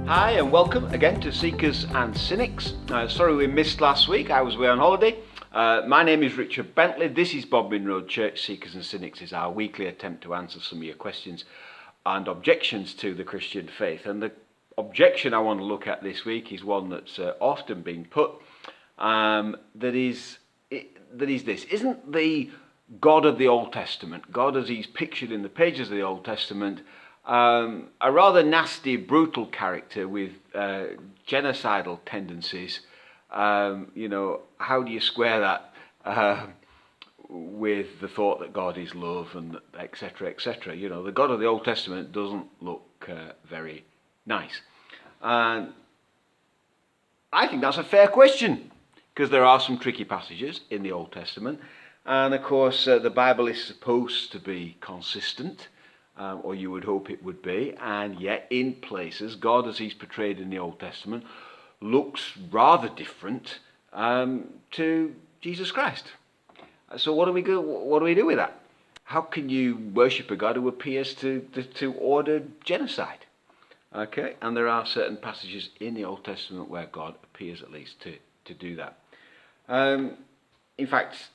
Hi and welcome again to Seekers and Cynics. Sorry we missed last week, I was away on holiday. My name is Richard Bentley, this is Bodmin Road Church. Seekers and Cynics is our weekly attempt to answer some of your questions and objections to the Christian faith. And the objection I want to look at this week is one that's often been put, that is this. Isn't the God of the Old Testament, God as he's pictured in the pages of the Old Testament, a rather nasty, brutal character with genocidal tendencies? How do you square that with the thought that God is love and etc., etc.? The God of the Old Testament doesn't look very nice. And I think that's a fair question, because there are some tricky passages in the Old Testament. And of course, the Bible is supposed to be consistent. Or you would hope it would be, and yet in places God as he's portrayed in the Old Testament looks rather different to Jesus Christ. So what do we do with that? How can you worship a God who appears to order genocide? Okay, and there are certain passages in the Old Testament where God appears at least to do that. In fact,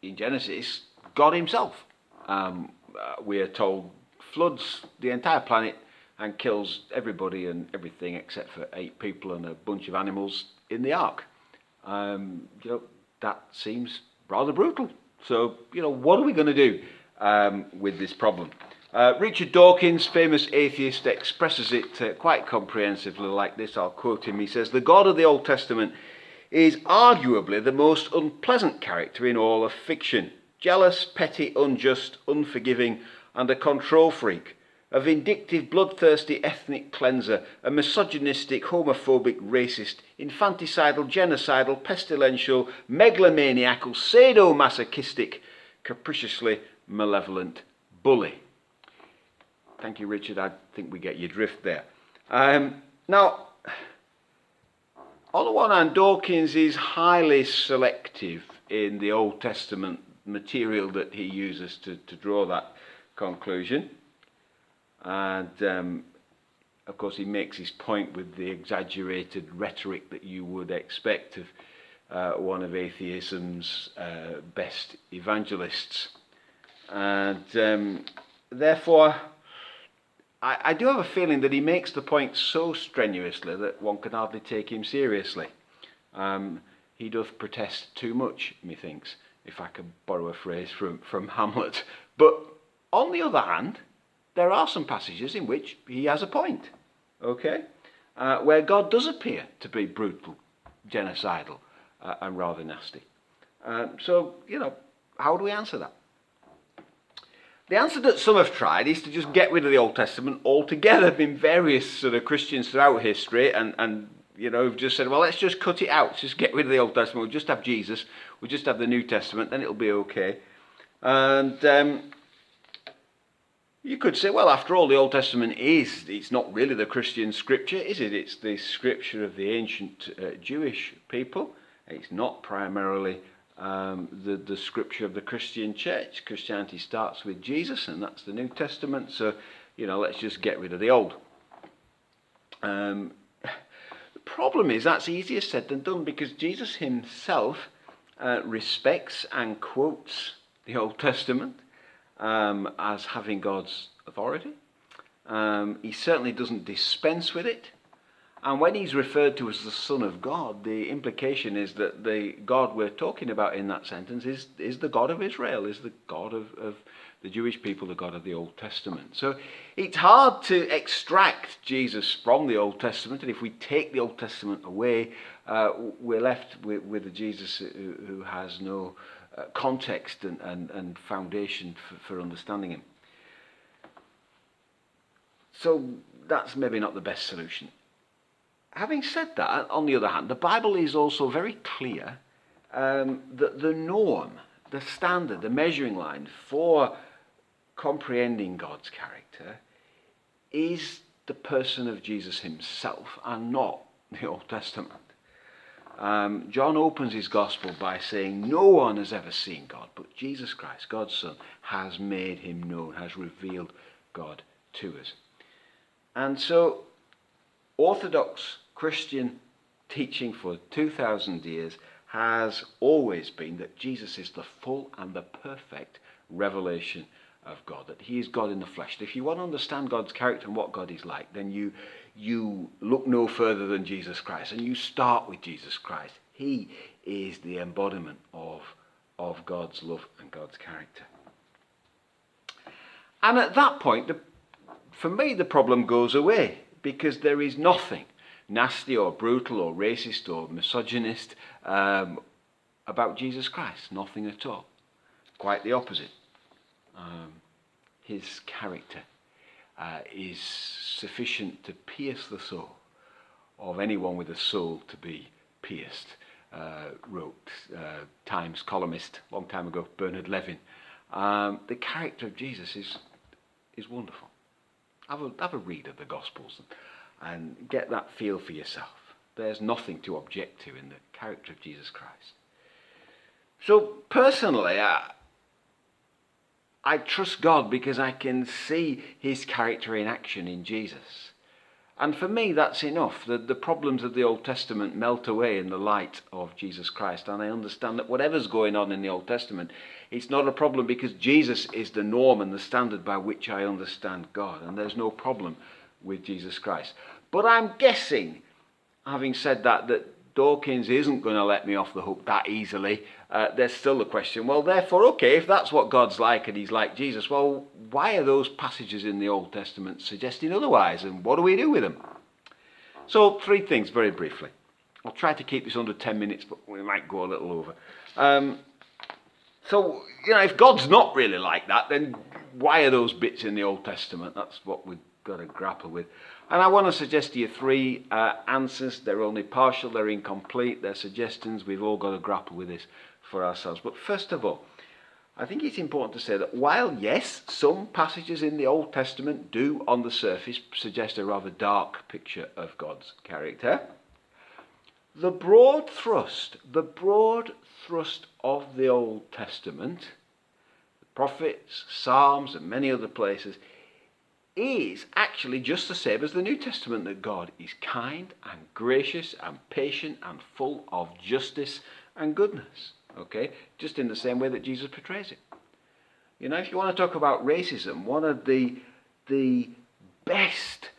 in Genesis, God himself, we are told, floods the entire planet and kills everybody and everything except for 8 people and a bunch of animals in the ark. That seems rather brutal. So, what are we going to do with this problem? Richard Dawkins, famous atheist, expresses it quite comprehensively like this. I'll quote him. He says, "The God of the Old Testament is arguably the most unpleasant character in all of fiction. Jealous, petty, unjust, unforgiving, and a control freak, a vindictive, bloodthirsty ethnic cleanser, a misogynistic, homophobic, racist, infanticidal, genocidal, pestilential, megalomaniacal, sadomasochistic, capriciously malevolent bully." Thank you, Richard. I think we get your drift there. Now, on the one hand, Dawkins is highly selective in the Old Testament material that he uses to draw that conclusion. And of course he makes his point with the exaggerated rhetoric that you would expect of one of atheism's best evangelists. And therefore I do have a feeling that he makes the point so strenuously that one can hardly take him seriously. He doth protest too much, methinks, if I could borrow a phrase from Hamlet. But on the other hand, there are some passages in which he has a point, okay? Where God does appear to be brutal, genocidal, and rather nasty. So, how do we answer that? The answer that some have tried is to just get rid of the Old Testament altogether. There have been various sort of Christians throughout history and who've just said, well, let's just cut it out, just get rid of the Old Testament, we'll just have Jesus, we'll just have the New Testament, then it'll be okay. And you could say, well, after all, the Old Testament it's not really the Christian scripture, is it? It's the scripture of the ancient Jewish people. It's not primarily the scripture of the Christian church. Christianity starts with Jesus, and that's the New Testament, so, let's just get rid of the Old. The problem is that's easier said than done, because Jesus himself respects and quotes the Old Testament as having God's authority. He certainly doesn't dispense with it. And when he's referred to as the Son of God, the implication is that the God we're talking about in that sentence is the God of Israel, is the God of the Jewish people, the God of the Old Testament. So it's hard to extract Jesus from the Old Testament, and if we take the Old Testament away, we're left with a Jesus who has no context and foundation for understanding him. So that's maybe not the best solution. Having said that, on the other hand, the Bible is also very clear that the norm, the standard, the measuring line for comprehending God's character is the person of Jesus himself and not the Old Testament. John opens his gospel by saying, no one has ever seen God, but Jesus Christ, God's Son, has made him known, has revealed God to us. And so Orthodox Christian teaching for 2,000 years has always been that Jesus is the full and the perfect revelation of God, that he is God in the flesh. If you want to understand God's character and what God is like, then you look no further than Jesus Christ, and you start with Jesus Christ. He is the embodiment of God's love and God's character. And at that point, for me, the problem goes away, because there is nothing nasty or brutal or racist or misogynist about Jesus Christ. Nothing at all. Quite the opposite. His character is sufficient to pierce the soul of anyone with a soul to be pierced, wrote Times columnist a long time ago, Bernard Levin. The character of Jesus is wonderful. Have a read of the Gospels and get that feel for yourself. There's nothing to object to in the character of Jesus Christ. So personally, I trust God because I can see his character in action in Jesus. And for me, that's enough. The problems of the Old Testament melt away in the light of Jesus Christ. And I understand that whatever's going on in the Old Testament, it's not a problem, because Jesus is the norm and the standard by which I understand God. And there's no problem with Jesus Christ. But I'm guessing, having said that Dawkins isn't going to let me off the hook that easily. There's still the question, well, therefore, okay, if that's what God's like and he's like Jesus, well, why are those passages in the Old Testament suggesting otherwise, and what do we do with them? So, 3 things very briefly. I'll try to keep this under 10 minutes, but we might go a little over. So, if God's not really like that, then why are those bits in the Old Testament? That's what we've got to grapple with. And I want to suggest to you 3 answers. They're only partial, they're incomplete, they're suggestions. We've all got to grapple with this for ourselves. But first of all, I think it's important to say that while, yes, some passages in the Old Testament do on the surface suggest a rather dark picture of God's character, the broad thrust of the Old Testament, the prophets, Psalms and many other places, is actually just the same as the New Testament, that God is kind and gracious and patient and full of justice and goodness. Okay? Just in the same way that Jesus portrays it. If you want to talk about racism, one of the best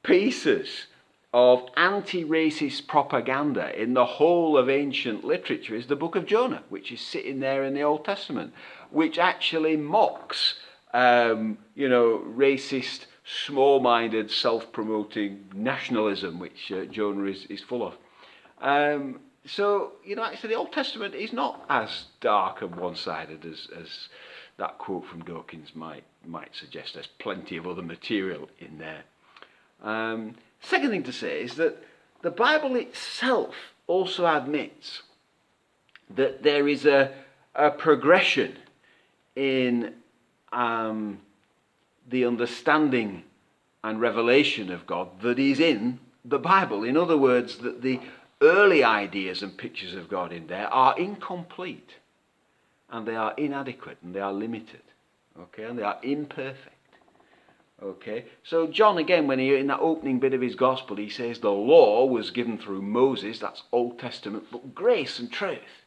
pieces of anti-racist propaganda in the whole of ancient literature is the book of Jonah, which is sitting there in the Old Testament, which actually mocks racist, small-minded, self-promoting nationalism, which Jonah is full of. So, actually the Old Testament is not as dark and one-sided as that quote from Dawkins might suggest. There's plenty of other material in there. Second thing to say is that the Bible itself also admits that there is a progression in the understanding and revelation of God that is in the Bible. In other words, that the early ideas and pictures of God in there are incomplete, and they are inadequate, and they are limited, okay, and they are imperfect. Okay, so John, again, when he in that opening bit of his gospel, he says the law was given through Moses, that's Old Testament, but grace and truth,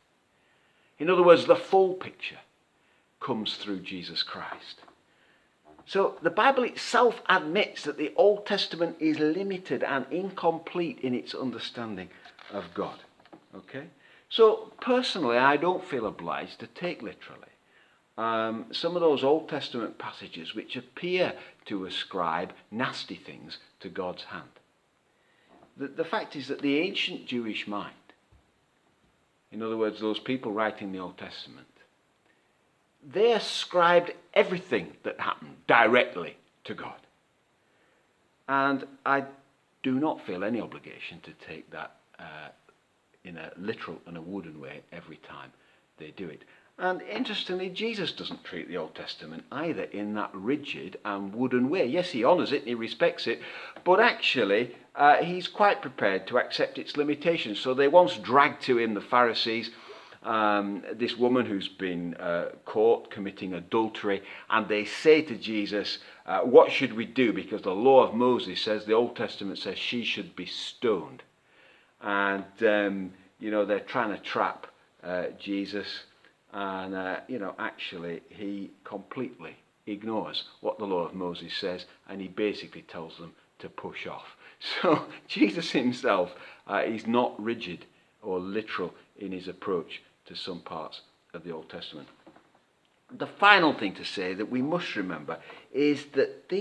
in other words, the full picture, comes through Jesus Christ. So the Bible itself admits that the Old Testament is limited and incomplete in its understanding of God. Okay, so personally, I don't feel obliged to take literally some of those Old Testament passages which appear to ascribe nasty things to God's hand. The fact is that the ancient Jewish mind, in other words, those people writing the Old Testament, they ascribed everything that happened directly to God. And I do not feel any obligation to take that in a literal and a wooden way every time they do it. And interestingly, Jesus doesn't treat the Old Testament either in that rigid and wooden way. Yes, he honours it and he respects it, but actually he's quite prepared to accept its limitations. So they once dragged to him, the Pharisees, this woman who's been caught committing adultery, and they say to Jesus, what should we do? Because the law of Moses says, the Old Testament says she should be stoned. And, they're trying to trap Jesus. And, actually he completely ignores what the law of Moses says, and he basically tells them to push off. So Jesus himself is not rigid or literal in his approach to some parts of the Old Testament. The final thing to say that we must remember is that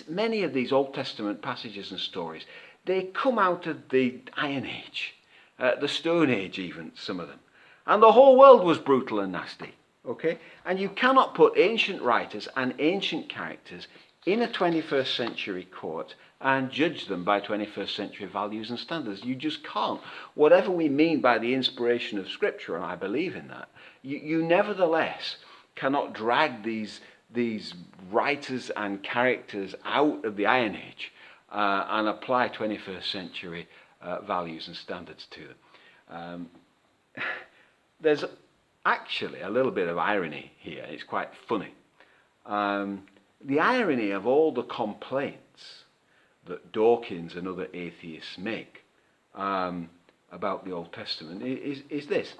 many of these Old Testament passages and stories, they come out of the Iron Age, the Stone Age even, some of them. And the whole world was brutal and nasty, okay? And you cannot put ancient writers and ancient characters in a 21st century court and judge them by 21st century values and standards. You just can't. Whatever we mean by the inspiration of Scripture, and I believe in that, you nevertheless cannot drag these writers and characters out of the Iron Age and apply 21st century values and standards to them. There's actually a little bit of irony here. It's quite funny. The irony of all the complaints that Dawkins and other atheists make about the Old Testament is this.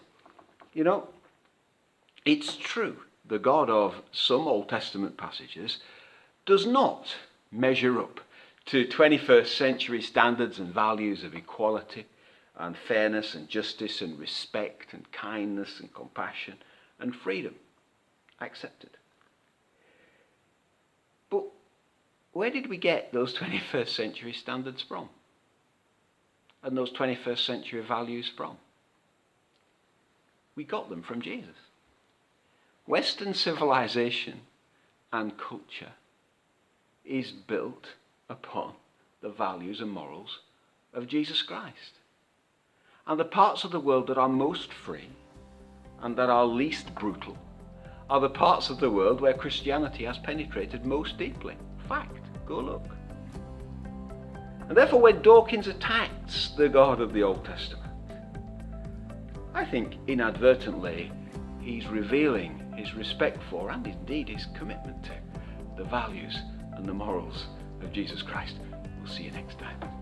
It's true. The God of some Old Testament passages does not measure up to 21st century standards and values of equality and fairness and justice and respect and kindness and compassion and freedom. Accepted. But where did we get those 21st century standards from? And those 21st century values from? We got them from Jesus. Western civilization and culture is built upon the values and morals of Jesus Christ. And the parts of the world that are most free and that are least brutal are the parts of the world where Christianity has penetrated most deeply. Fact, go look. And therefore, when Dawkins attacks the God of the Old Testament, I think inadvertently he's revealing his respect for, and indeed his commitment to, the values and the morals of Jesus Christ. We'll see you next time.